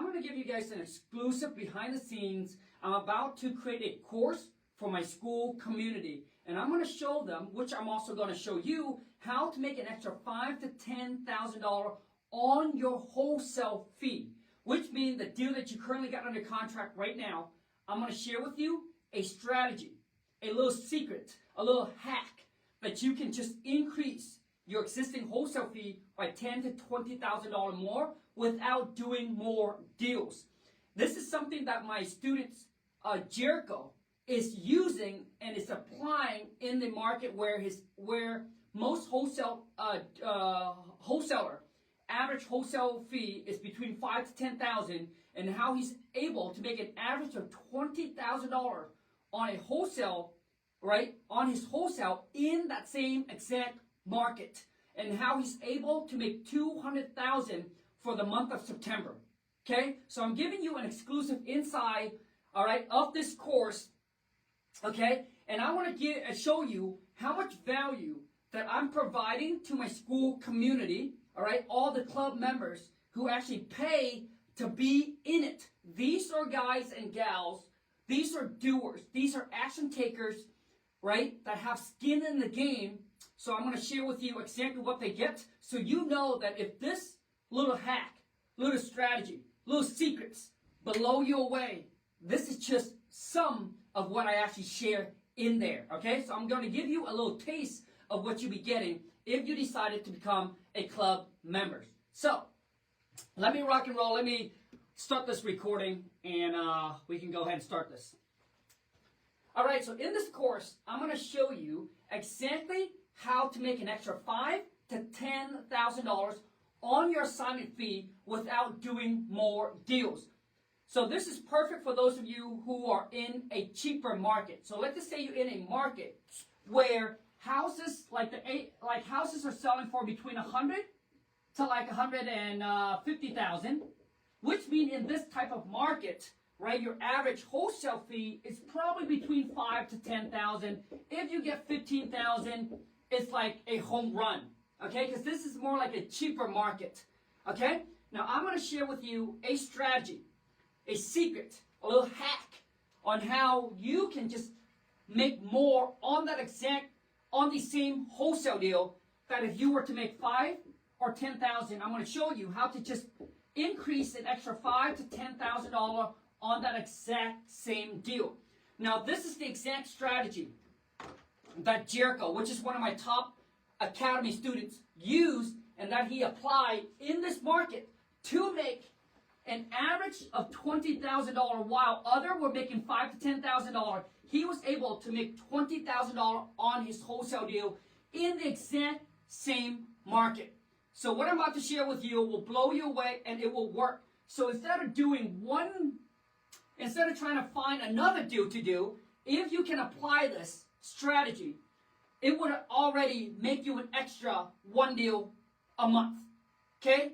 I'm going to give you guys an exclusive behind the scenes. I'm about to create a course for my school community. And I'm going to show them, which I'm also going to show you, how to make an extra $5,000 to $10,000 on your wholesale fee. Which means the deal that you currently got under contract right now, I'm going to share with you a strategy, a little secret, a little hack that you can just increase your existing wholesale fee by $10,000 to $20,000 more without doing more deals. This is something that my students, Jericho, is using and is applying in the market where most wholesaler average wholesale fee is between $5,000 to $10,000, and how he's able to make an average of $20,000 on a wholesale, right, on his wholesale in that same exact market, and how he's able to make $200,000 for the month of September. Okay, so I'm giving you an exclusive inside, all right, of this course. Okay, and I want to show you how much value that I'm providing to my school community. All right, all the club members who actually pay to be in it. These are guys and gals. These are doers. These are action takers, right, that have skin in the game. So I'm going to share with you exactly what they get, so you know that if this little hack, little strategy, little secrets blow you away, this is just some of what I actually share in there. Okay, so I'm going to give you a little taste of what you'll be getting if you decided to become a club member. So let me rock and roll. Let me start this recording, and we can go ahead and start this. All right, so in this course, I'm going to show you exactly how to make an extra $5,000 to $10,000 on your assignment fee without doing more deals. So this is perfect for those of you who are in a cheaper market. So let's just say you're in a market where houses houses are selling for between $100,000 to like $150,000, which means in this type of market, right, your average wholesale fee is probably between $5,000 to $10,000. If you get $15,000, it's like a home run, okay? Because this is more like a cheaper market, okay? Now I'm going to share with you a strategy, a secret, a little hack on how you can just make more on that on the same wholesale deal that if you were to make $5,000 or $10,000. I'm going to show you how to just increase an extra $5,000 to $10,000 on that exact same deal. Now this is the exact strategy that Jericho, which is one of my top academy students, used and that he applied in this market to make an average of $20,000 while others were making $5,000 to $10,000. He was able to make $20,000 on his wholesale deal in the exact same market. So what I'm about to share with you will blow you away, and it will work. So instead of trying to find another deal to do, if you can apply this strategy, it would already make you an extra one deal a month. Okay?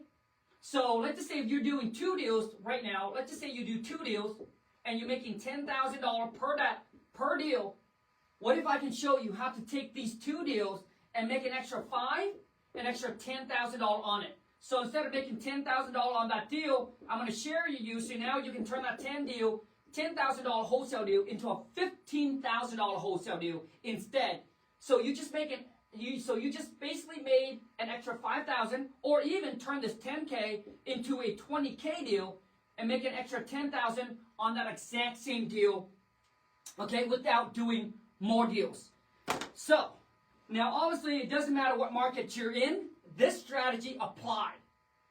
So let's just say if you're doing 2 deals right now, let's just say you do 2 deals and you're making $10,000 per deal. What if I can show you how to take these 2 deals and make an extra $10,000 on it? So instead of making $10,000 on that deal, I'm going to share you so now you can turn that $10,000 wholesale deal into a $15,000 wholesale deal instead. So you just basically made an extra $5,000, or even turn this 10K into a 20K deal and make an extra $10,000 on that exact same deal, okay, without doing more deals. So now obviously it doesn't matter what market you're in, this strategy applied,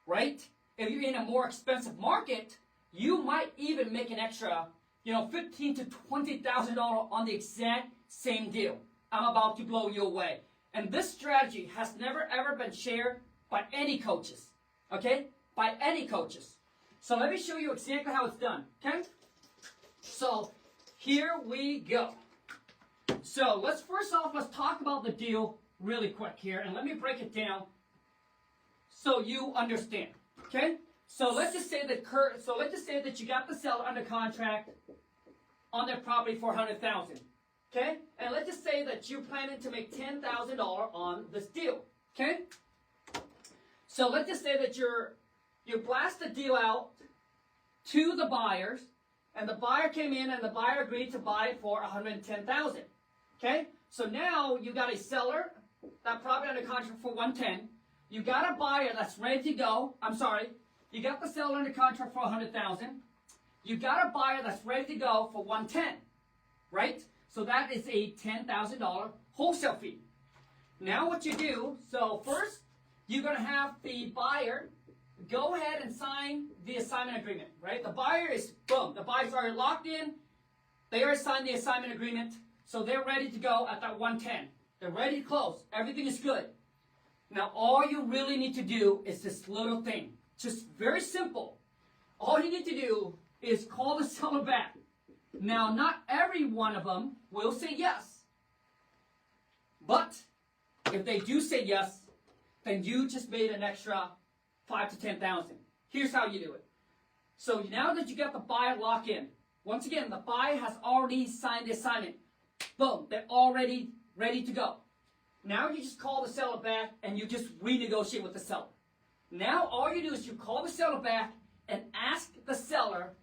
right? If you're in a more expensive market, you might even make an extra, $15,000 to $20,000 on the exact same deal. I'm about to blow you away. And this strategy has never ever been shared by any coaches, okay? By any coaches. So let me show you exactly how it's done, okay? So here we go. So let's talk about the deal really quick here, and let me break it down so you understand, okay? So let's just say that you got the seller under contract on their property for $100,000. Okay? And let's just say that you're planning to make $10,000 on this deal. Okay? So let's just say that you blast the deal out to the buyers, and the buyer came in and the buyer agreed to buy it for $110,000. Okay? So now you got a seller that probably under contract for $110,000. You got a buyer that's ready to go. You got the seller under contract for $100,000. You got a buyer that's ready to go for $110,000, right? So that is a $10,000 wholesale fee. Now what you do, so first you're going to have the buyer go ahead and sign the assignment agreement, right? The buyer is, boom, the buyer's already locked in. They already signed the assignment agreement, so they're ready to go at that $110,000. They're ready to close. Everything is good. Now all you really need to do is this little thing. Just very simple. All you need to do is call the seller back. Now, not every one of them will say yes. But if they do say yes, then you just made an extra $5,000 to $10,000. Here's how you do it. So now that you got the buyer locked in, once again, the buyer has already signed the assignment. Boom, they're already ready to go. Now you just call the seller back and you just renegotiate with the seller. Now all you do is you call the seller back and ask the seller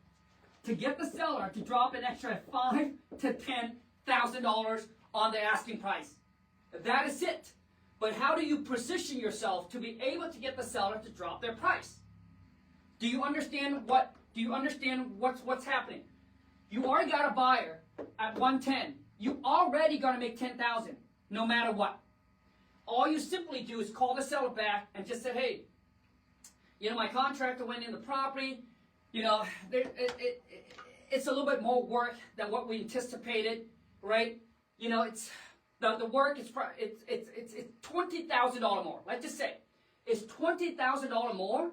to get the seller to drop an extra $5,000 to $10,000 on the asking price. That is it. But how do you position yourself to be able to get the seller to drop their price? Do you understand what's happening? You already got a buyer at $110,000. You already gonna make $10,000 no matter what. All you simply do is call the seller back and just say, hey, my contractor went in the property. It's a little bit more work than what we anticipated, right? It's the work is it's $20,000 more. Let's just say it's $20,000 more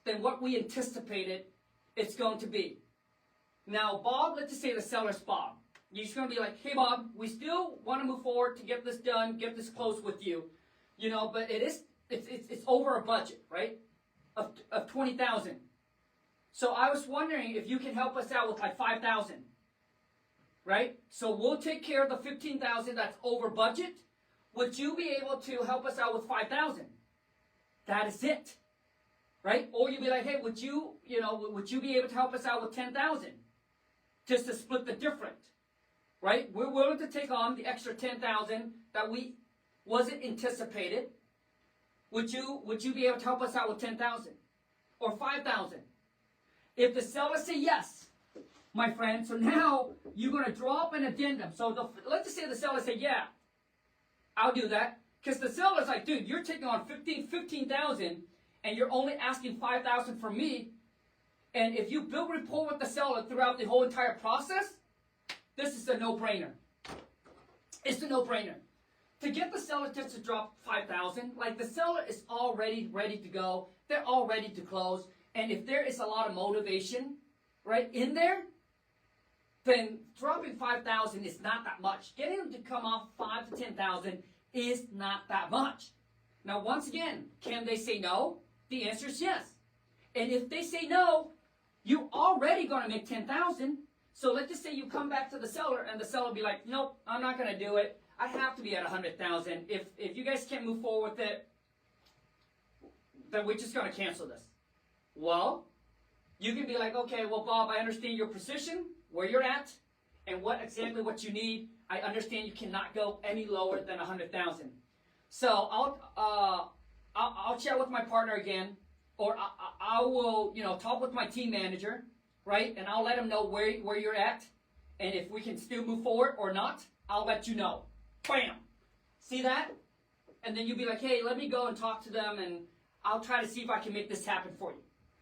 than what we anticipated it's going to be. Now, Bob, let's just say the seller's Bob. You're just going to be like, hey, Bob, we still want to move forward to get this done, get this closed with you, but it's over a budget, right? Of $20,000. So I was wondering if you can help us out with like $5,000, right? So we'll take care of the $15,000 that's over budget. Would you be able to help us out with $5,000? That is it, right? Or you'd be like, hey, would you be able to help us out with $10,000, just to split the difference, right? We're willing to take on the extra $10,000 that we wasn't anticipated. Would you be able to help us out with $10,000 or $5,000? If the seller say yes, my friend, so now you're going to drop an addendum. So let's just say the seller say, yeah, I'll do that. Because the seller's like, dude, you're taking on $15,000 and you're only asking $5,000 from me. And if you build rapport with the seller throughout the whole entire process, this is a no-brainer. It's a no-brainer. To get the seller just to drop $5,000, like the seller is already ready to go. They're all ready to close. And if there is a lot of motivation, right, in there, then dropping $5,000 is not that much. Getting them to come off $5,000 to $10,000 is not that much. Now, once again, can they say no? The answer is yes. And if they say no, you're already going to make $10,000. So let's just say you come back to the seller and the seller will be like, nope, I'm not going to do it. I have to be at $100,000. If you guys can't move forward with it, then we're just going to cancel this. Well, you can be like, okay, well, Bob, I understand your position, where you're at, and exactly what you need. I understand you cannot go any lower than $100,000. So I'll chat with my partner again, or I will talk with my team manager, right? And I'll let him know where you're at, and if we can still move forward or not, I'll let you know. Bam! See that? And then you'll be like, hey, let me go and talk to them, and I'll try to see if I can make this happen for you.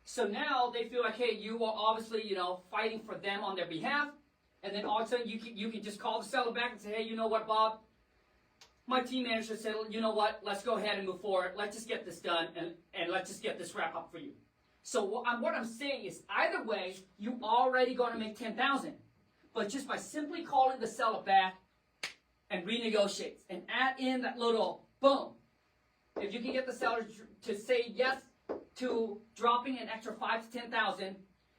So now they feel like, hey, you are obviously, fighting for them on their behalf. And then all of a sudden you can just call the seller back and say, hey, you know what, Bob? My team manager said, you know what, let's go ahead and move forward. Let's just get this done and let's just get this wrapped up for you. So what I'm saying is either way, you already going to make $10,000. But just by simply calling the seller back and renegotiate and add in that little boom. If you can get the seller to say yes to dropping an extra $5,000 to $10,000,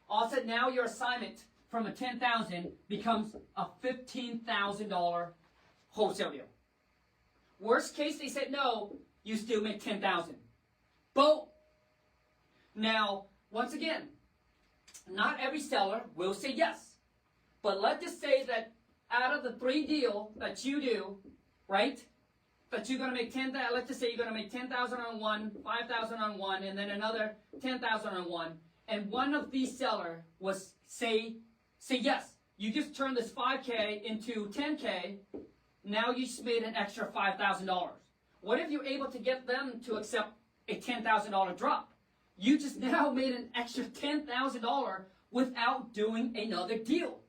all of a sudden now your assignment from a $10,000 becomes a $15,000 wholesale deal. Worst case, they said no, you still make $10,000. Boom. Now, once again, not every seller will say yes. But let's just say that out of the 3 deals that you do, right, that you're going to make 10,000, let's just say you're going to make 10,000 on one, 5,000 on one, and then another 10,000 on one, and one of these sellers was say yes. You just turned this 5K into 10K, now you just made an extra $5,000. What if you're able to get them to accept a $10,000 drop? You just now made an extra $10,000 without doing another deal.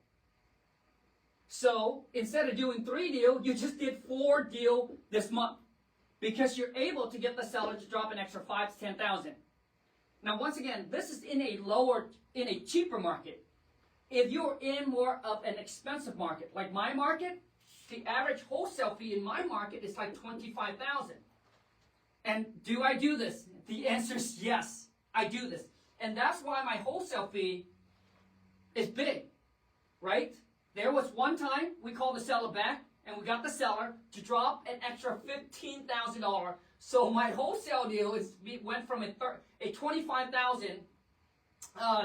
So instead of doing 3 deals, you just did 4 deals this month because you're able to get the seller to drop an extra 5 to 10,000. Now, once again, this is in a cheaper market. If you're in more of an expensive market, like my market, the average wholesale fee in my market is like $25,000. And do I do this? The answer is yes, I do this. And that's why my wholesale fee is big, right? There was one time we called the seller back and we got the seller to drop an extra $15,000. So my wholesale deal went from a $25,000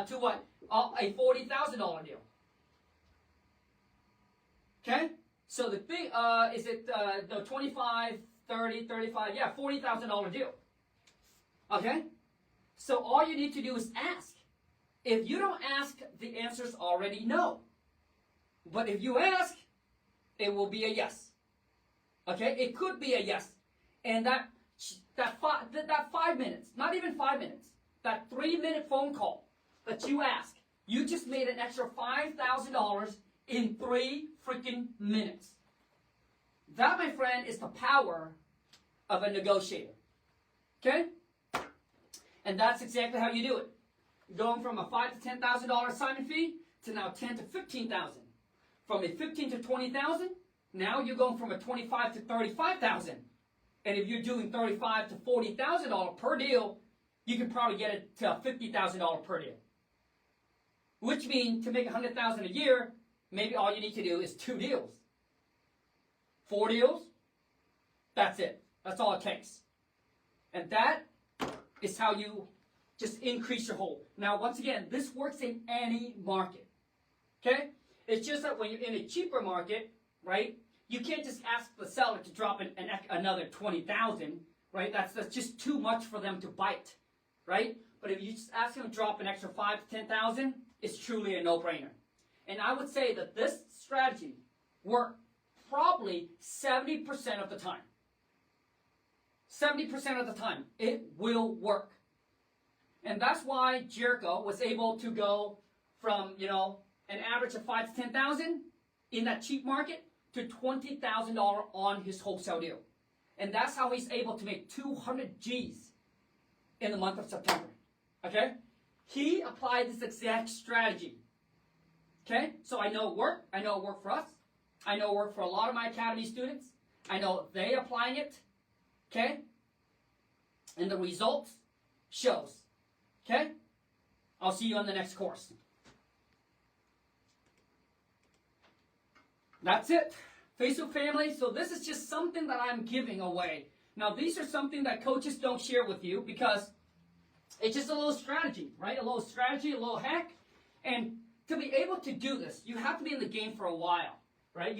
to what? A $40,000 deal. Okay? So the thing is it the 25, 30, 35, yeah, $40,000 deal. Okay? So all you need to do is ask. If you don't ask, the answer is already no. But if you ask, it will be a yes. Okay? It could be a yes. And that 5 minutes, not even 5 minutes, that 3-minute phone call that you ask, you just made an extra $5,000 in 3 freaking minutes. That, my friend, is the power of a negotiator. Okay? And that's exactly how you do it. Going from a $5,000 to $10,000 assignment fee to now $10,000 to $15,000. From a $15,000 to $20,000, now you're going from a $25,000 to $35,000. And if you're doing $35,000 to $40,000 per deal, you can probably get it to $50,000 per deal. Which means to make $100,000 a year, maybe all you need to do is 2 deals. 4 deals, that's it. That's all it takes. And that is how you just increase your hold. Now, once again, this works in any market. Okay? It's just that when you're in a cheaper market, right, you can't just ask the seller to drop another $20,000, right? That's just too much for them to bite, right? But if you just ask them to drop an extra $5,000 to $10,000, it's truly a no-brainer. And I would say that this strategy worked probably 70% of the time. 70% of the time, it will work. And that's why Jericho was able to go from, an average of $5,000 to $10,000 in that cheap market to $20,000 on his wholesale deal. And that's how he's able to make 200 G's in the month of September. Okay? He applied this exact strategy. Okay? So I know it worked. I know it worked for us. I know it worked for a lot of my academy students. I know they applying it. Okay? And the results shows. Okay? I'll see you on the next course. That's it. Facebook family. So this is just something that I'm giving away. Now these are something that coaches don't share with you because it's just a little strategy, right? A little strategy, a little hack. And to be able to do this, you have to be in the game for a while, right?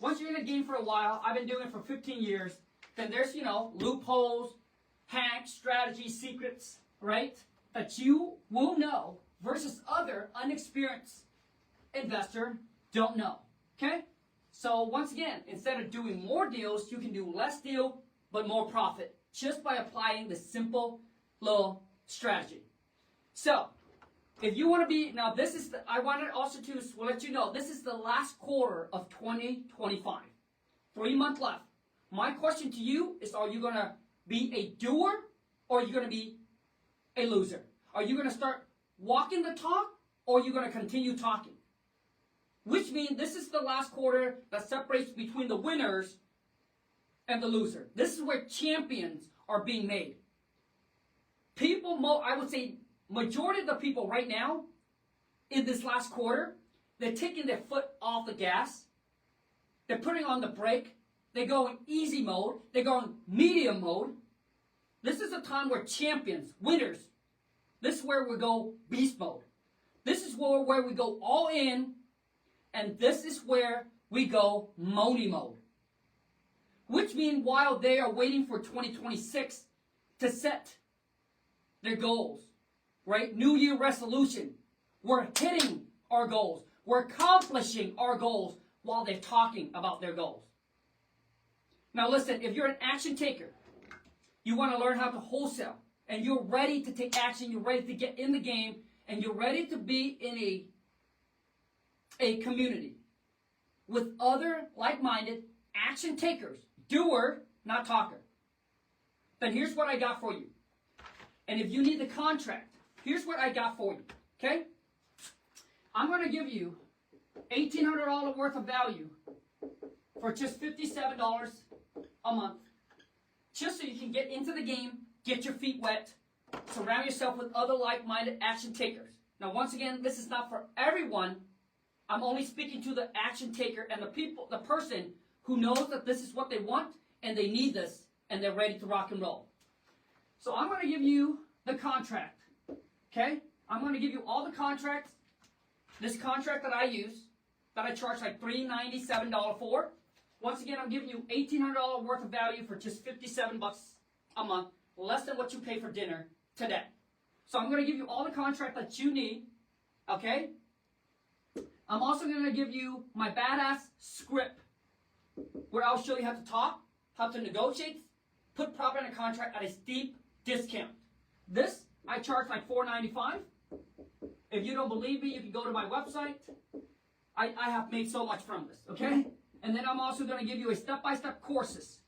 Once you're in the game for a while, I've been doing it for 15 years, then there's, loopholes, hacks, strategies, secrets, right? That you will know versus other unexperienced investor don't know, okay? So once again, instead of doing more deals, you can do less deal, but more profit, just by applying the simple little strategy. So, if you want to be, now this is, I wanted also to let you know, this is the last quarter of 2025. 3 months left. My question to you is, are you going to be a doer or are you going to be a loser? Are you going to start walking the talk or are you going to continue talking? Which means this is the last quarter that separates between the winners and the loser. This is where champions are being made. I would say majority of the people right now in this last quarter, they're taking their foot off the gas. They're putting on the brake. They go in easy mode. They go in medium mode. This is a time where champions, winners, this is where we go beast mode. This is where we go all in, and this is where we go money mode. Which means while they are waiting for 2026 to set their goals, right? New Year resolution. We're hitting our goals. We're accomplishing our goals while they're talking about their goals. Now listen, if you're an action taker, you want to learn how to wholesale, and you're ready to take action, you're ready to get in the game, and you're ready to be in a community with other like-minded action takers, doer, not talker, then here's what I got for you. And if you need the contract, here's what I got for you, okay? I'm going to give you $1,800 worth of value for just $57 a month, just so you can get into the game, get your feet wet, surround yourself with other like-minded action takers. Now, once again, this is not for everyone. I'm only speaking to the action taker and the person who knows that this is what they want and they need this and they're ready to rock and roll. So I'm going to give you the contract, okay? I'm going to give you all the contracts. This contract that I use, that I charge like $397 for. Once again, I'm giving you $1,800 worth of value for just $57 a month, less than what you pay for dinner today. So I'm going to give you all the contract that you need, okay? I'm also going to give you my badass script, where I'll show you how to talk, how to negotiate, put property in a contract at a steep discount. This, I charge like $495. If you don't believe me, you can go to my website. I have made so much from this, okay? And then I'm also going to give you a step-by-step courses,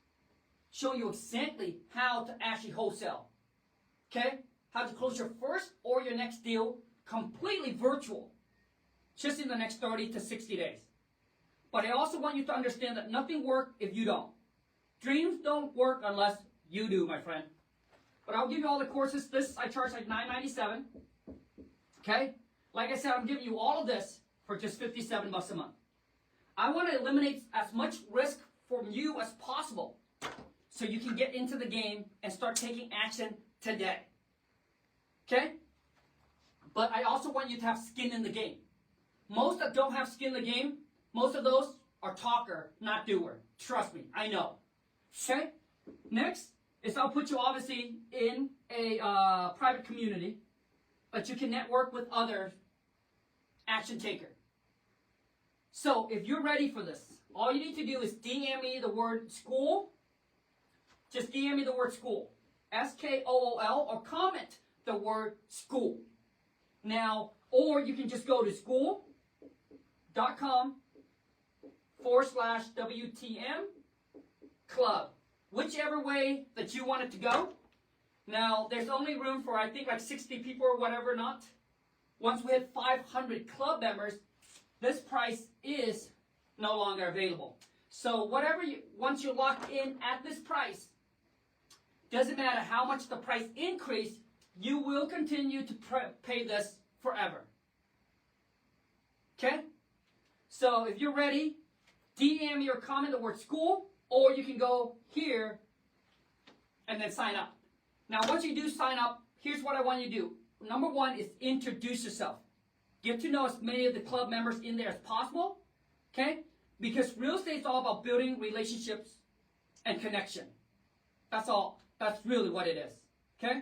show you exactly how to actually wholesale, okay? How to close your first or your next deal completely virtual, just in the next 30 to 60 days. But I also want you to understand that nothing works if you don't. Dreams don't work unless you do, my friend. But I'll give you all the courses. This I charge like $997. Okay? Like I said, I'm giving you all of this for just $57 a month. I want to eliminate as much risk from you as possible so you can get into the game and start taking action today. Okay? But I also want you to have skin in the game. Most that don't have skin in the game, most of those are talker, not doer. Trust me, I know. Okay? Next is I'll put you obviously in a private community that you can network with other action taker. So if you're ready for this, all you need to do is DM me the word school. Just DM me the word school. S-K-O-O-L, or comment the word school. Now, or you can just go to school.com/WTM club. Whichever way that you want it to go. Now, there's only room for, I think, like 60 people or whatever not. Once we hit 500 club members, this price is no longer available. So once you're locked in at this price, doesn't matter how much the price increase, you will continue to pay this forever. Okay? So if you're ready, DM me or comment the word school, or you can go here and then sign up. Now, once you do sign up, here's what I want you to do. Number one is introduce yourself. Get to know as many of the club members in there as possible, okay? Because real estate is all about building relationships and connection. That's all. That's really what it is, okay?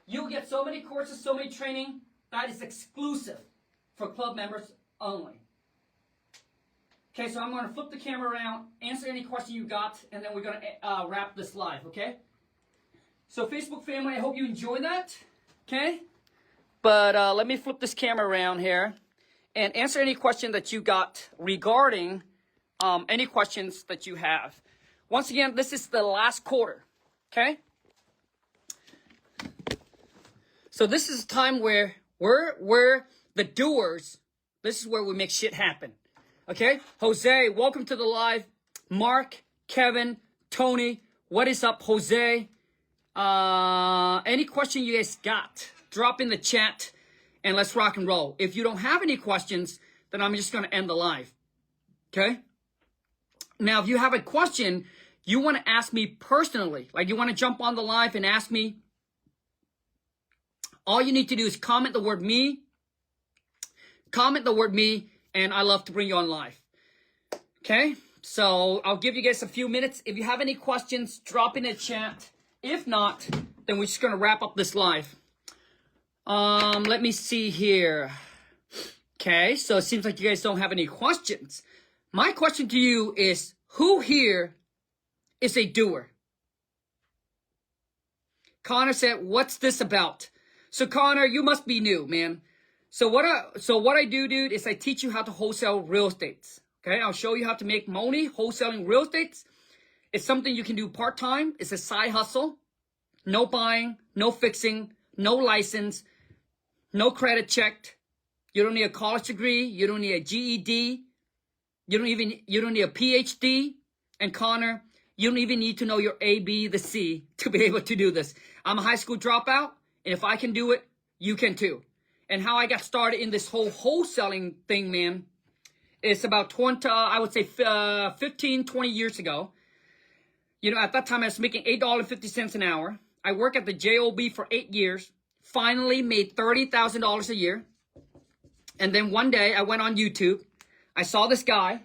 You'll get so many courses, so many training that is exclusive for club members only. Okay, so I'm going to flip the camera around, answer any question you got, and then we're going to wrap this live, okay? So Facebook family, I hope you enjoy that, okay? But let me flip this camera around here and answer any question that you got regarding any questions that you have. Once again, this is the last quarter, okay? So this is a time where we're the doers. This is where we make shit happen, okay? Jose, welcome to the live. Mark, Kevin, Tony, what is up, Jose? Any question you guys got, drop in the chat and let's rock and roll. If you don't have any questions, then I'm just going to end the live. Okay? Now, if you have a question you want to ask me personally, like you want to jump on the live and ask me, all you need to do is comment the word me Comment the word me, and I love to bring you on live. Okay? So I'll give you guys a few minutes. If you have any questions, drop in the chat. If not, then we're just going to wrap up this live. Let me see here. Okay, so it seems like you guys don't have any questions. My question to you is, who here is a doer? Connor said, what's this about? So Connor, you must be new, man. So what I do, dude, is I teach you how to wholesale real estate. Okay, I'll show you how to make money wholesaling real estate. It's something you can do part-time. It's a side hustle. No buying, no fixing, no license, no credit checked. You don't need a college degree. You don't need a GED. You don't need a PhD. And Connor, you don't even need to know your A, B, the C to be able to do this. I'm a high school dropout, and if I can do it, you can too. And how I got started in this whole wholesaling thing, man, is about 15, 20 years ago. You know, at that time, I was making $8.50 an hour. I worked at the JOB for 8 years. Finally made $30,000 a year. And then one day, I went on YouTube. I saw this guy.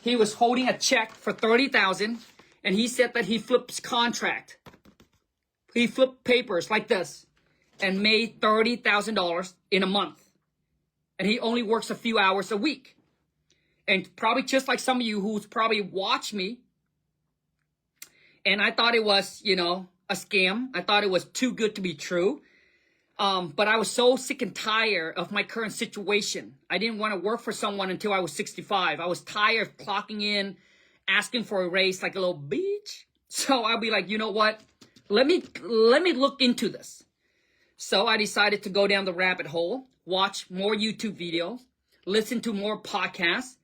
He was holding a check for $30,000, and he said that he flips contract. He flipped papers like this and made $30,000 in a month. And he only works a few hours a week. And probably just like some of you who's probably watched me, and I thought it was, you know, a scam. I thought it was too good to be true. But I was so sick and tired of my current situation. I didn't want to work for someone until I was 65. I was tired of clocking in, asking for a raise like a little bitch. So I'll be like, you know what? Let me look into this. So I decided to go down the rabbit hole, watch more YouTube videos, listen to more podcasts.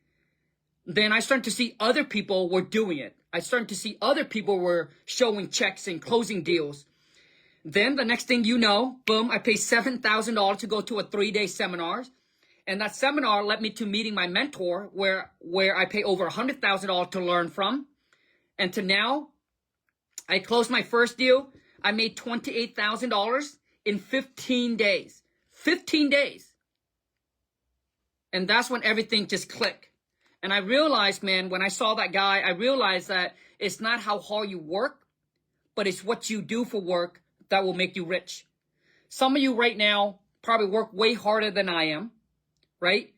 Then I started to see other people were doing it. I started to see other people were showing checks and closing deals. Then the next thing you know, boom, I paid $7,000 to go to a 3-day seminar. And that seminar led me to meeting my mentor where I pay over $100,000 to learn from. And to now, I closed my first deal. I made $28,000 in 15 days. 15 days. And that's when everything just clicked. And I realized, man, when I saw that guy, I realized that it's not how hard you work, but it's what you do for work that will make you rich. Some of you right now probably work way harder than I am, right?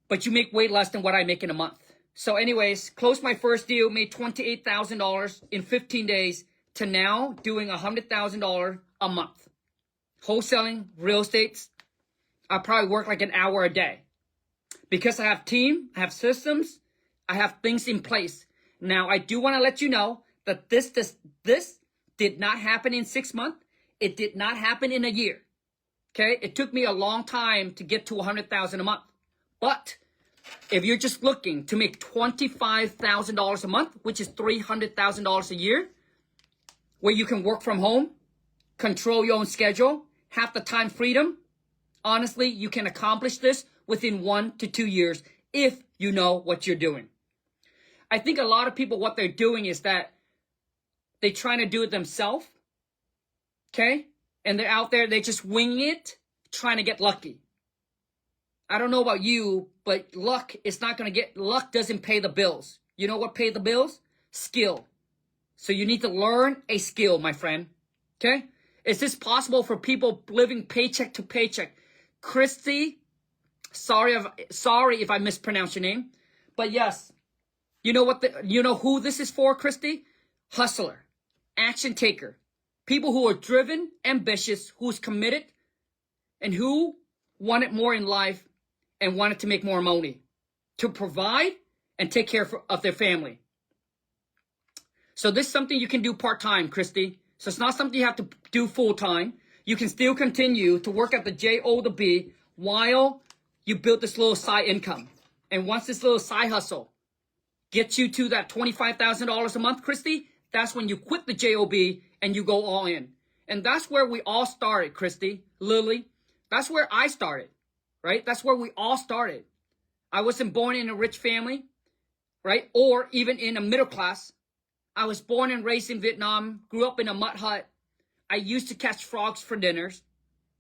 But you make way less than what I make in a month. So anyways, closed my first deal, made $28,000 in 15 days to now doing $100,000 a month. Wholesaling, real estate, I probably work like an hour a day. Because I have team, I have systems, I have things in place. Now, I do want to let you know that this did not happen in 6 months. It did not happen in a year. Okay? It took me a long time to get to $100,000 a month. But if you're just looking to make $25,000 a month, which is $300,000 a year, where you can work from home, control your own schedule, have the time freedom, honestly, you can accomplish this within 1 to 2 years if you know what you're doing. I think a lot of people, what they're doing is that they're trying to do it themselves, okay? And they're out there, they just wing it, trying to get lucky. I don't know about you, but luck doesn't pay the bills. You know what pays the bills? Skill. So you need to learn a skill, my friend, okay? Is this possible for people living paycheck to paycheck? Christy, sorry if I mispronounced your name, but yes, you know who this is for, Christy? Hustler, action taker, people who are driven, ambitious, who's committed, and who wanted more in life and wanted to make more money, to provide and take care of their family. So this is something you can do part-time, Christy. So it's not something you have to do full-time. You can still continue to work at the JOB while you build this little side income. And once this little side hustle gets you to that $25,000 a month, Christy, that's when you quit the JOB and you go all in. And that's where we all started, Christy, Lily. That's where I started, right? That's where we all started. I wasn't born in a rich family, right? Or even in a middle class. I was born and raised in Vietnam, grew up in a mud hut. I used to catch frogs for dinners,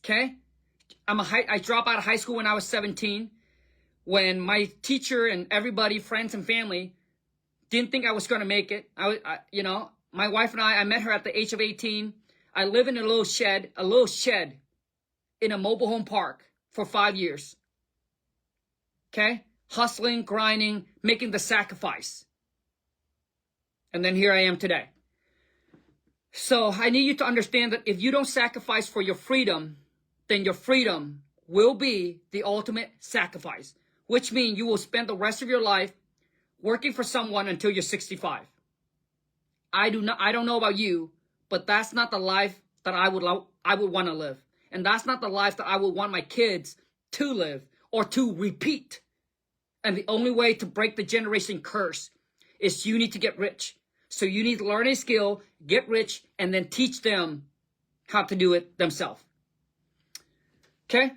okay? I dropped out of high school when I was 17, when my teacher and everybody, friends and family, didn't think I was going to make it. You know, my wife and I met her at the age of 18. I live in a little shed in a mobile home park for 5 years. Okay? Hustling, grinding, making the sacrifice. And then here I am today. So I need you to understand that if you don't sacrifice for your freedom, then your freedom will be the ultimate sacrifice, which means you will spend the rest of your life working for someone until you're 65. I don't know about you, but that's not the life that I would want to live. And that's not the life that I would want my kids to live or to repeat. And the only way to break the generation curse is you need to get rich. So you need to learn a skill, get rich, and then teach them how to do it themselves. Okay?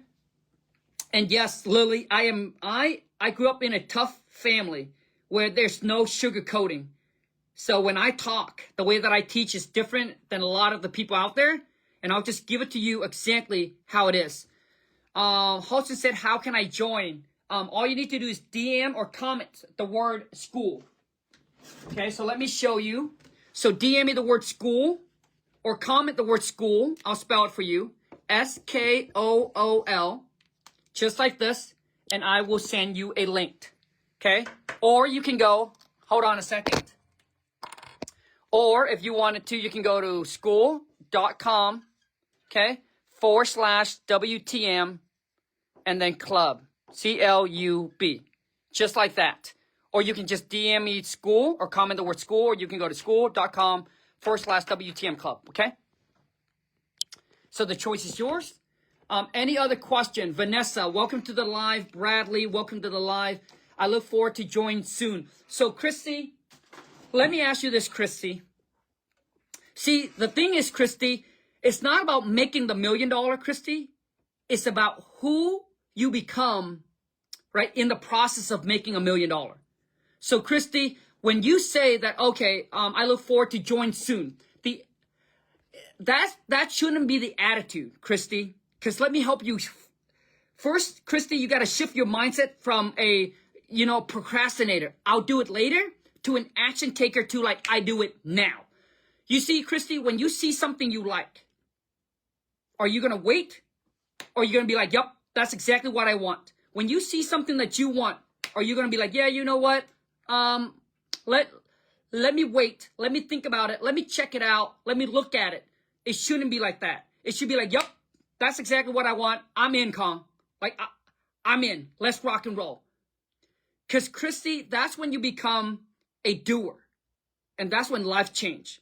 And yes, Lily, I grew up in a tough family where there's no sugarcoating. So when I talk, the way that I teach is different than a lot of the people out there. And I'll just give it to you exactly how it is. Holston said, how can I join? All you need to do is DM or comment the word school. Okay, so let me show you. So DM me the word school or comment the word school. I'll spell it for you. SKOOL. Just like this. And I will send you a link. Okay? Or you can go, hold on a second. Or if you wanted to, you can go to school.com, okay, /WTM and then club, CLUB, just like that. Or you can just DM me school or comment the word school, or you can go to school.com /WTM club, okay? So the choice is yours. Any other question? Vanessa, welcome to the live. Bradley, welcome to the live. I look forward to join soon. So Christy, let me ask you this, Christy. See, the thing is, Christy, it's not about making the $1 million, Christy. It's about who you become, right, in the process of making $1 million. So, Christy, when you say that, okay, I look forward to join soon, that shouldn't be the attitude, Christy. Because let me help you. First, Christy, you got to shift your mindset from a, procrastinator, I'll do it later, to an action taker to like, I do it now. You see, Christy, when you see something you like, are you going to wait? Or are you going to be like, yep, that's exactly what I want? When you see something that you want, are you going to be like, yeah, you know what? Let me wait. Let me think about it. Let me check it out. Let me look at it. It shouldn't be like that. It should be like, yep, that's exactly what I want. I'm in, Kong. Like, I'm in. Let's rock and roll. Because, Christy, that's when you become a doer. And that's when life change.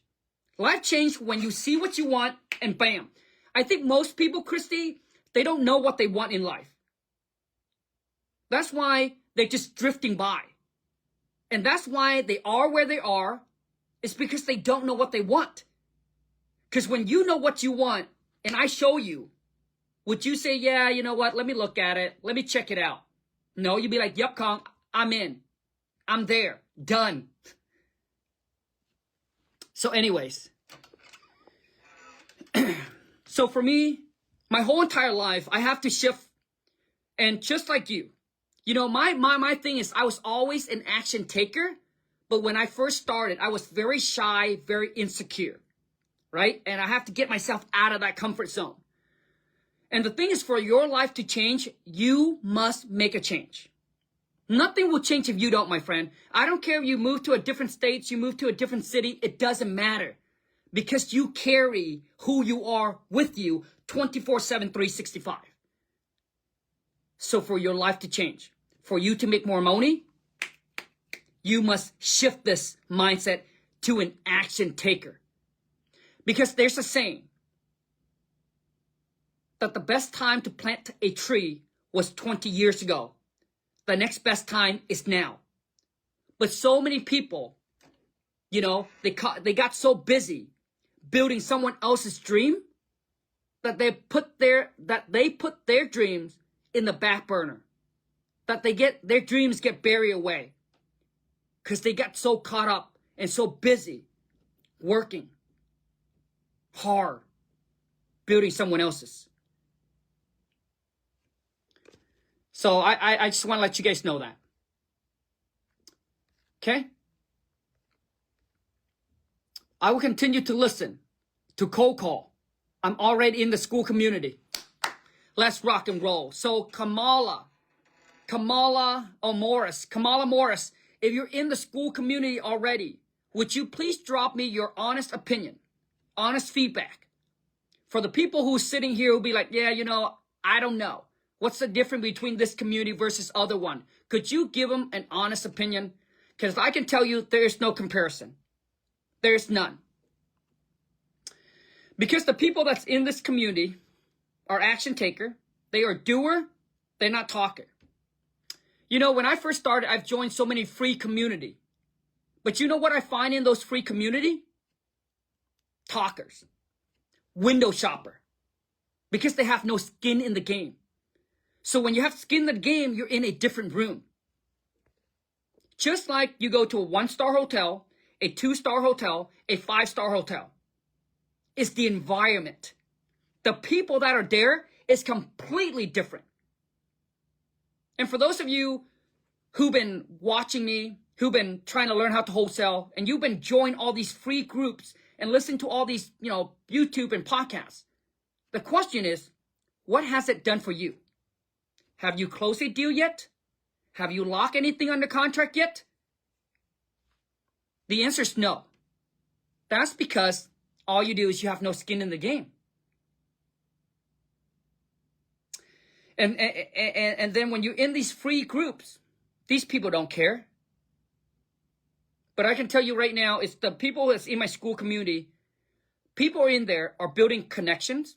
Life change when you see what you want and bam. I think most people, Christy, they don't know what they want in life. That's why they're just drifting by. And that's why they are where they are. It's because they don't know what they want. Because when you know what you want and I show you, would you say, yeah, you know what? Let me look at it. Let me check it out. No, you'd be like, yep, Kong, I'm in. I'm there. Done. So anyways, so for me, my whole entire life, I have to shift. And just like you, my thing is I was always an action taker. But when I first started, I was very shy, very insecure, right? And I have to get myself out of that comfort zone. And the thing is, for your life to change, you must make a change. Nothing will change if you don't, my friend. I don't care if you move to a different state, you move to a different city. It doesn't matter. Because you carry who you are with you 24/7, 365. So for your life to change, for you to make more money, you must shift this mindset to an action taker. Because there's a saying that the best time to plant a tree was 20 years ago. The next best time is now. But so many people, they got so busy building someone else's dream that they put their dreams in the back burner. That their dreams get buried away. Because they got so caught up and so busy working hard, building someone else's. So I just want to let you guys know that. Okay? I will continue to listen to cold call. I'm already in the Skool community. Let's rock and roll. So Kamala Morris, if you're in the Skool community already, would you please drop me your honest opinion, honest feedback? For the people who's sitting here who'll be like, yeah, you know, I don't know. What's the difference between this community versus other one? Could you give them an honest opinion? Because I can tell you there's no comparison. There's none. Because the people that's in this community are action taker. They are doer. They're not talker. You know, when I first started, I've joined so many free community. But you know what I find in those free community? Talkers. Window shopper. Because they have no skin in the game. So when you have skin in the game, you're in a different room. Just like you go to a 1-star hotel, a 2-star hotel, a 5-star hotel. It's the environment. The people that are there is completely different. And for those of you who've been watching me, who've been trying to learn how to wholesale, and you've been joining all these free groups and listen to all these, you know, YouTube and podcasts, the question is, what has it done for you? Have you closed a deal yet? Have you locked anything under contract yet? The answer is no. That's because all you do is you have no skin in the game. And then when you're in these free groups, these people don't care. But I can tell you right now, it's the people that's in my Skool community. People in there are building connections.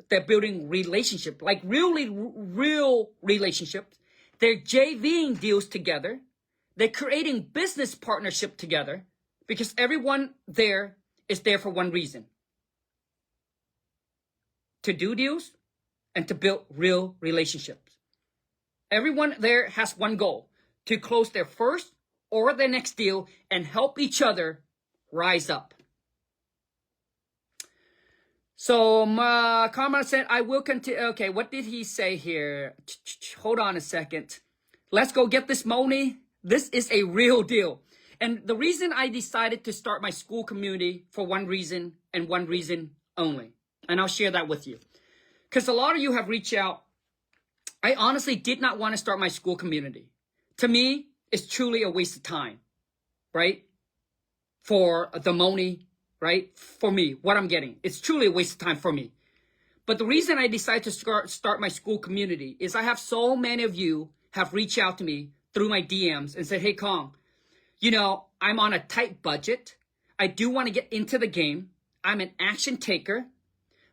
They're building relationships, like real relationships. They're JVing deals together. They're creating business partnership together because everyone there is there for one reason. To do deals and to build real relationships. Everyone there has one goal, to close their first or their next deal and help each other rise up. So Karma said, I will continue. Okay, what did he say here? Hold on a second. Let's go get this money. This is a real deal. And the reason I decided to start my Skool community for one reason and one reason only. And I'll share that with you. Because a lot of you have reached out. I honestly did not want to start my Skool community. To me, it's truly a waste of time, right? For the money, right? For me, what I'm getting. It's truly a waste of time for me. But the reason I decided to start my Skool community is I have so many of you have reached out to me through my DMs and said, hey, Kong, you know, I'm on a tight budget. I do want to get into the game. I'm an action taker,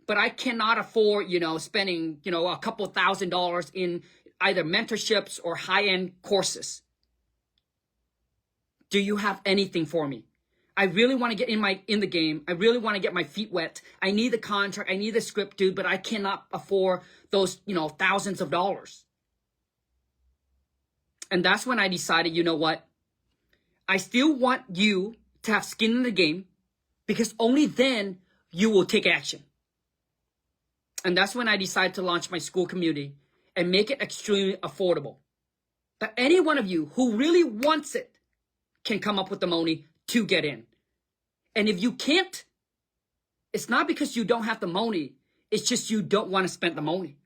but I cannot afford, you know, spending, you know, a couple $1,000s in either mentorships or high-end courses. Do you have anything for me? I really want to get in the game. I really want to get my feet wet. I need the contract. I need the script, dude, but I cannot afford those, you know, thousands of dollars. And that's when I decided, you know what? I still want you to have skin in the game because only then you will take action. And that's when I decided to launch my Skool community and make it extremely affordable. That any one of you who really wants it can come up with the money to get in. And if you can't, it's not because you don't have the money. It's just you don't want to spend the money.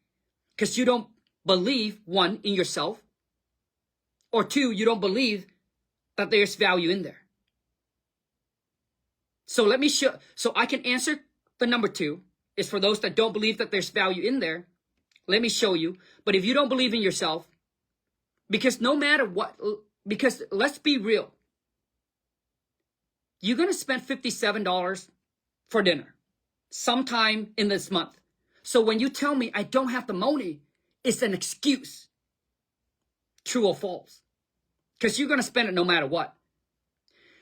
Because you don't believe, one, in yourself. Or two, you don't believe that there's value in there. So let me show, so I can answer the number two, is for those that don't believe that there's value in there. Let me show you. But if you don't believe in yourself, because no matter what, because let's be real. You're going to spend $57 for dinner sometime in this month. So when you tell me I don't have the money, it's an excuse. True or false? Because you're going to spend it no matter what.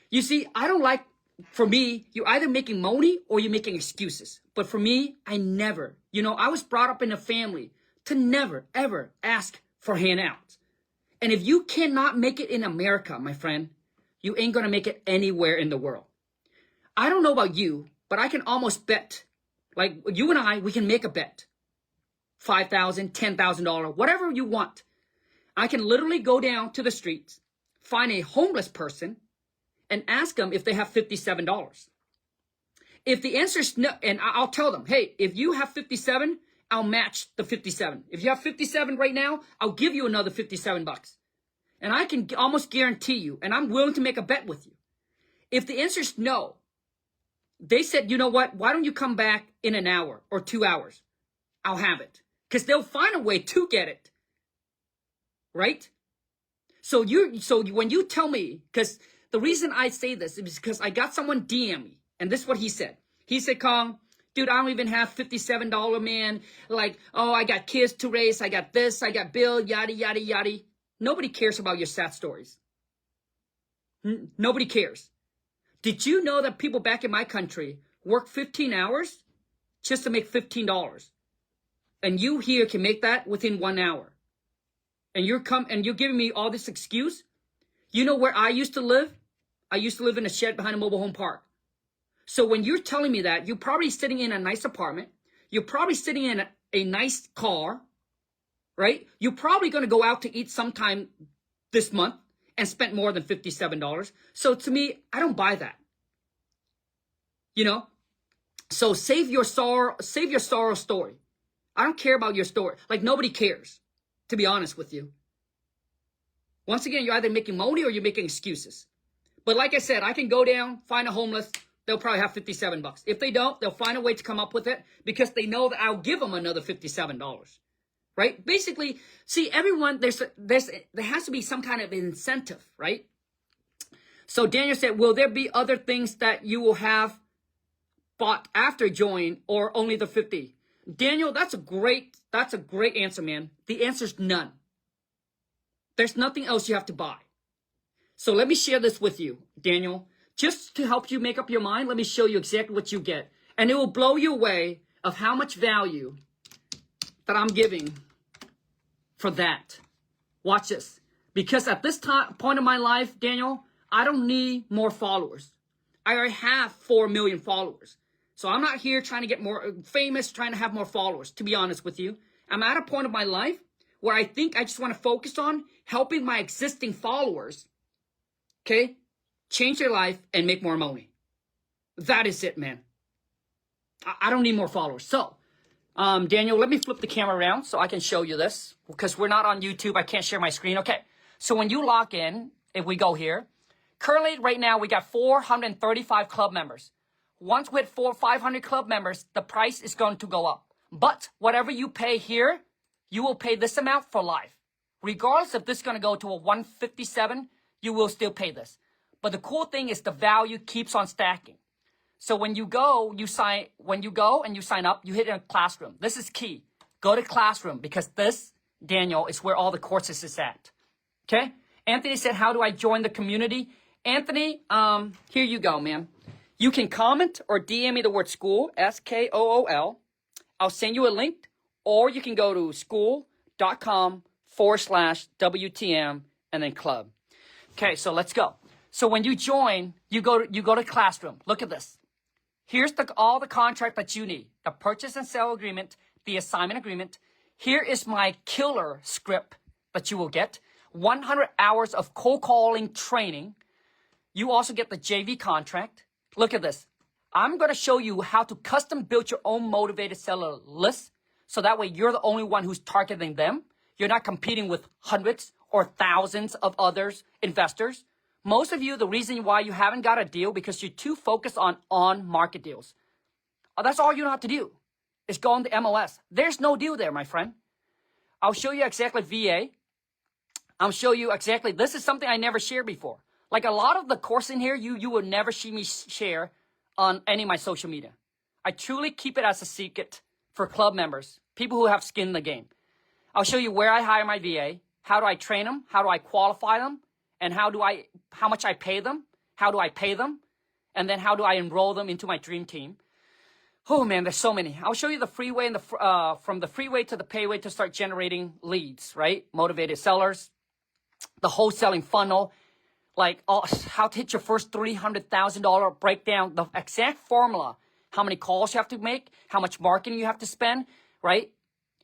You see, I don't like, for me, you're either making money or you're making excuses. But for me, I never, you know, I was brought up in a family to never, ever ask for handouts. And if you cannot make it in America, my friend, you ain't going to make it anywhere in the world. I don't know about you, but I can almost bet, like you and I, we can make a bet. $5,000, $10,000, whatever you want. I can literally go down to the streets, find a homeless person, and ask them if they have $57. If the answer is no, and I'll tell them, hey, if you have 57, I'll match the 57. If you have 57 right now, I'll give you another $57. And I can almost guarantee you, and I'm willing to make a bet with you. If the answer is no, they said, you know what? Why don't you come back in an hour or 2 hours? I'll have it. Because they'll find a way to get it. Right? So when you tell me, because the reason I say this is because I got someone DM me, and this is what he said. He said, Kong, dude, I don't even have $57, man. Like, oh, I got kids to raise. I got this. I got bill, yada, yada, yada. Nobody cares about your sad stories. Nobody cares. Did you know that people back in my country work 15 hours just to make $15? And you here can make that within 1 hour. And you're giving me all this excuse? You know where I used to live? I used to live in a shed behind a mobile home park. So when you're telling me that, you're probably sitting in a nice apartment. You're probably sitting in a nice car, right? You're probably going to go out to eat sometime this month and spent more than $57. So to me, I don't buy that. You know? So save your sorrow story. I don't care about your story. Like, nobody cares, to be honest with you. Once again, you're either making money or you're making excuses. But like I said, I can go down, find a homeless. They'll probably have $57. If they don't, they'll find a way to come up with it because they know that I'll give them another $57. Right? Basically, see, everyone, there has to be some kind of incentive, right? So Daniel said, will there be other things that you will have bought after join or only the 50? Daniel, that's a great answer, man. The answer is none. There's nothing else you have to buy. So let me share this with you, Daniel. Just to help you make up your mind, let me show you exactly what you get. And it will blow you away of how much value that I'm giving for that. Watch this. Because at this point in my life, Daniel, I don't need more followers. I already have 4 million followers. So I'm not here trying to get more famous, trying to have more followers, to be honest with you. I'm at a point of my life where I think I just want to focus on helping my existing followers, okay, change their life and make more money. That is it, man. I don't need more followers. So, Daniel, let me flip the camera around so I can show you this because we're not on YouTube. I can't share my screen. Okay, so when you log in, if we go here, currently right now we got 435 club members. Once we hit 500 club members, the price is going to go up. But whatever you pay here, you will pay this amount for life. Regardless if this is going to go to a 157, you will still pay this. But the cool thing is the value keeps on stacking. So when you go and you sign up, you hit a classroom. This is key. Go to classroom because this, Daniel, is where all the courses is at. Okay? Anthony said, how do I join the community? Anthony, here you go, man. You can comment or DM me the word school, S-K-O-O-L. I'll send you a link, or you can go to school.com/WTM and then club. Okay, so let's go. So when you join, you go to classroom. Look at this. Here's all the contract that you need. The purchase and sale agreement, the assignment agreement. Here is my killer script that you will get. 100 hours of cold calling training. You also get the JV contract. Look at this. I'm going to show you how to custom build your own motivated seller list. So that way you're the only one who's targeting them. You're not competing with hundreds or thousands of others investors. Most of you, the reason why you haven't got a deal because you're too focused on market deals. That's all you know how to do is go on the MLS. There's no deal there, my friend. I'll show you exactly VA. I'll show you exactly. This is something I never shared before. Like a lot of the course in here, you would never see me share on any of my social media. I truly keep it as a secret for club members, people who have skin in the game. I'll show you where I hire my VA, how do I train them, how do I qualify them, and how much I pay them, how do I pay them, and then how do I enroll them into my dream team. Oh man, there's so many. I'll show you the freeway and from the freeway to the payway to start generating leads, right? Motivated sellers, the wholesaling funnel, like how to hit your first $300,000 breakdown, the exact formula, how many calls you have to make, how much marketing you have to spend, right?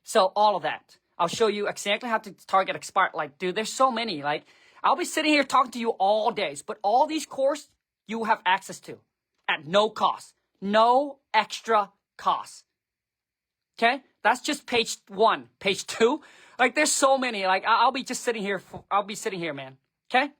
So all of that. I'll show you exactly how to target expired. Like, dude, there's so many. Like, I'll be sitting here talking to you all days, but all these courses you will have access to at no cost, no extra cost. Okay, that's just page 1. Page 2, like, there's so many. Like, I'll be just sitting here. I'll be sitting here, man. Okay.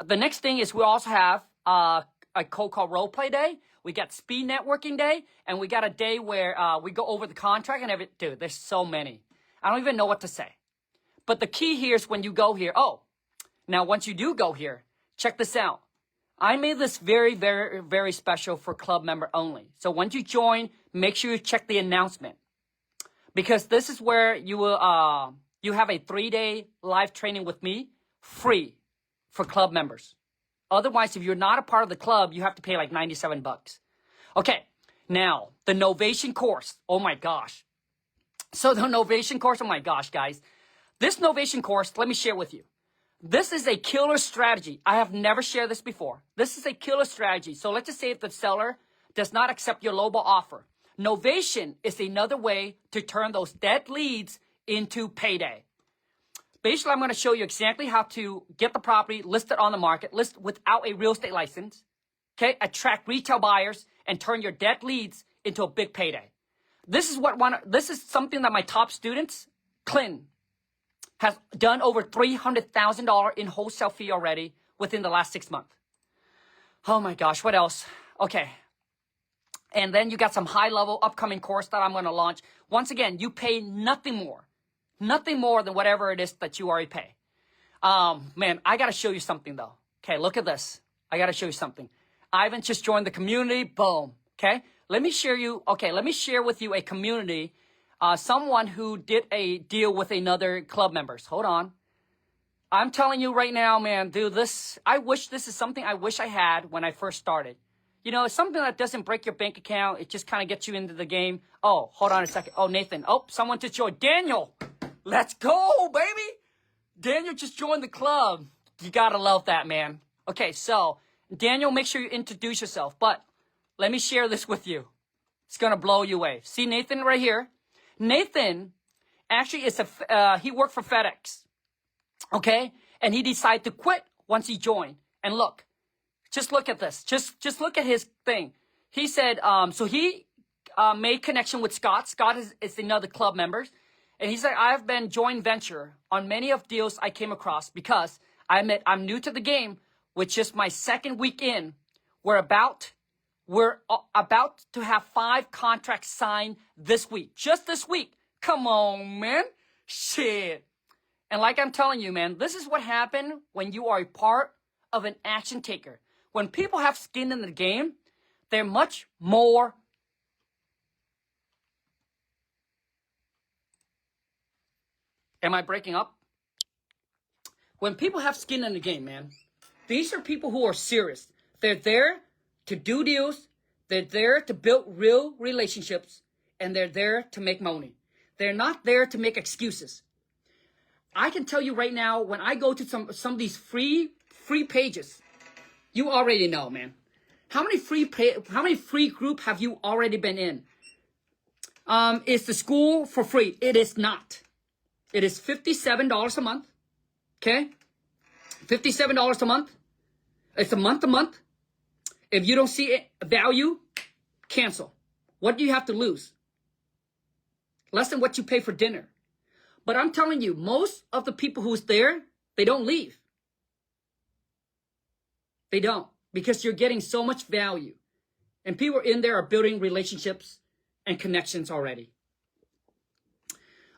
The next thing is we also have a cold call role play day. We got speed networking day, and we got a day where we go over the contract and everything. Dude, there's so many. I don't even know what to say. But the key here is when you go here. Oh, now once you do go here, check this out. I made this very, very, very special for club member only. So once you join, make sure you check the announcement, because this is where you will you have a 3-day live training with me, free for club members. Otherwise, if you're not a part of the club, you have to pay like $97. Okay, now the Novation course. Oh my gosh. So the Novation course, oh my gosh, guys. This Novation course, let me share with you. This is a killer strategy. I have never shared this before. This is a killer strategy. So let's just say if the seller does not accept your lowball offer. Novation is another way to turn those dead leads into payday. Basically, I'm going to show you exactly how to get the property listed on the market, list without a real estate license, okay? Attract retail buyers and turn your dead leads into a big payday. This is something that my top students, Clinton, has done over $300,000 in wholesale fee already within the last 6 months. Oh my gosh, what else? Okay. And then you got some high-level upcoming course that I'm going to launch. Once again, you pay nothing more. Nothing more than whatever it is that you already pay. Man, I got to show you something, though. Okay, look at this. I got to show you something. Ivan just joined the community. Boom. Okay, let me share with you a community, someone who did a deal with another club members. Hold on. I'm telling you right now, man, dude, this is something I wish I had when I first started. You know, it's something that doesn't break your bank account. It just kind of gets you into the game. Oh, hold on a second. Oh, Nathan. Oh, someone just joined. Daniel. Let's go, baby. Daniel just joined the club. You got to love that, man. Okay, so, Daniel, make sure you introduce yourself. But let me share this with you. It's going to blow you away. See Nathan right here? Nathan actually he worked for FedEx. Okay? And he decided to quit once he joined. And look. Just look at this. Just look at his thing. He said, so he made connection with Scott. Scott is another club member. And he said, I've been joint venture on many of deals I came across because I'm new to the game, which is my second week in. We're about to have 5 contracts signed this week. Just this week. Come on, man. Shit. And like I'm telling you, man, this is what happened when you are a part of an action taker. When people have skin in the game, they're much more. Am I breaking up? When people have skin in the game, man, these are people who are serious. They're there to do deals. They're there to build real relationships. And they're there to make money. They're not there to make excuses. I can tell you right now, when I go to some of these free pages, you already know, man. How many free group have you already been in? Is the school for free? It is not. It is $57 a month. Okay? $57 a month. It's a month to month. If you don't see value, cancel. What do you have to lose? Less than what you pay for dinner. But I'm telling you, most of the people who's there, they don't leave. They don't, because you're getting so much value. And people in there are building relationships and connections already.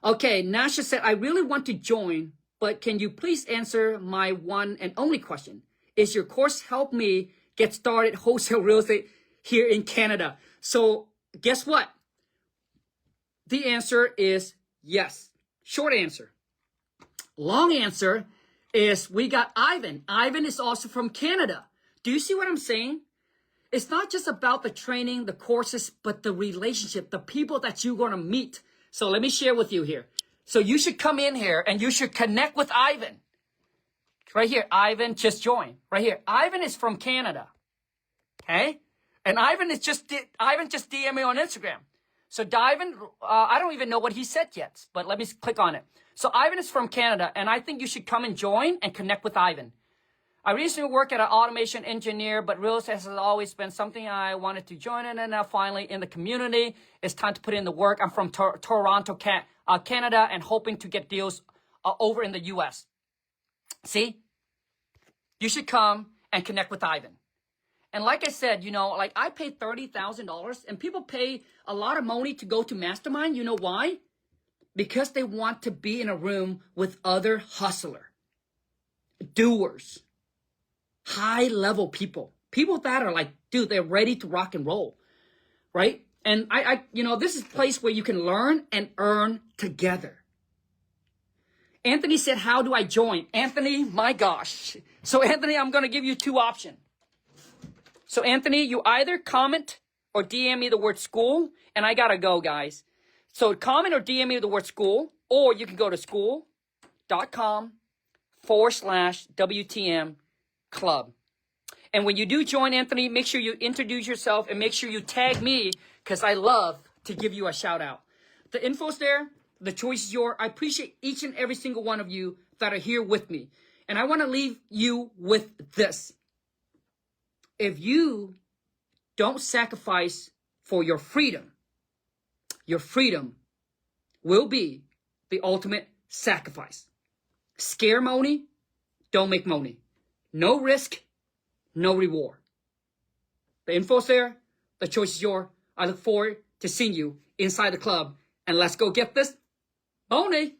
Okay, Nasha said, I really want to join, but can you please answer my one and only question? Is your course help me get started wholesale real estate here in Canada? So guess what? The answer is yes. Short answer. Long answer is we got Ivan. Ivan is also from Canada. Do you see what I'm saying? It's not just about the training, the courses, but the relationship, the people that you're going to meet. So let me share with you here. So you should come in here and you should connect with Ivan. Right here, Ivan just joined. Right here, Ivan is from Canada. Okay? And Ivan just DM me on Instagram. So Ivan, I don't even know what he said yet, but let me click on it. So Ivan is from Canada, and I think you should come and join and connect with Ivan. I recently worked as an automation engineer, but real estate has always been something I wanted to join in, and now finally in the community, it's time to put in the work. I'm from Toronto, Canada, and hoping to get deals over in the U.S. See? You should come and connect with Ivan. And like I said, you know, like I paid $30,000, and people pay a lot of money to go to Mastermind. You know why? Because they want to be in a room with other hustler, doers, high-level people. People that are like, dude, they're ready to rock and roll, right? And you know, this is a place where you can learn and earn together. Anthony said, how do I join? Anthony, my gosh. So Anthony, I'm going to give you two options. So Anthony, you either comment or DM me the word school, and I got to go, guys. So comment or DM me the word school, or you can go to skool.com/WTM club. And when you do join, Anthony, make sure you introduce yourself and make sure you tag me, because I love to give you a shout out. The info's there. The choice is yours. I appreciate each and every single one of you that are here with me. And I want to leave you with this. If you don't sacrifice for your freedom will be the ultimate sacrifice. Scare money, don't make money. No risk, no reward. The info's there. The choice is yours. I look forward to seeing you inside the club. And let's go get this money.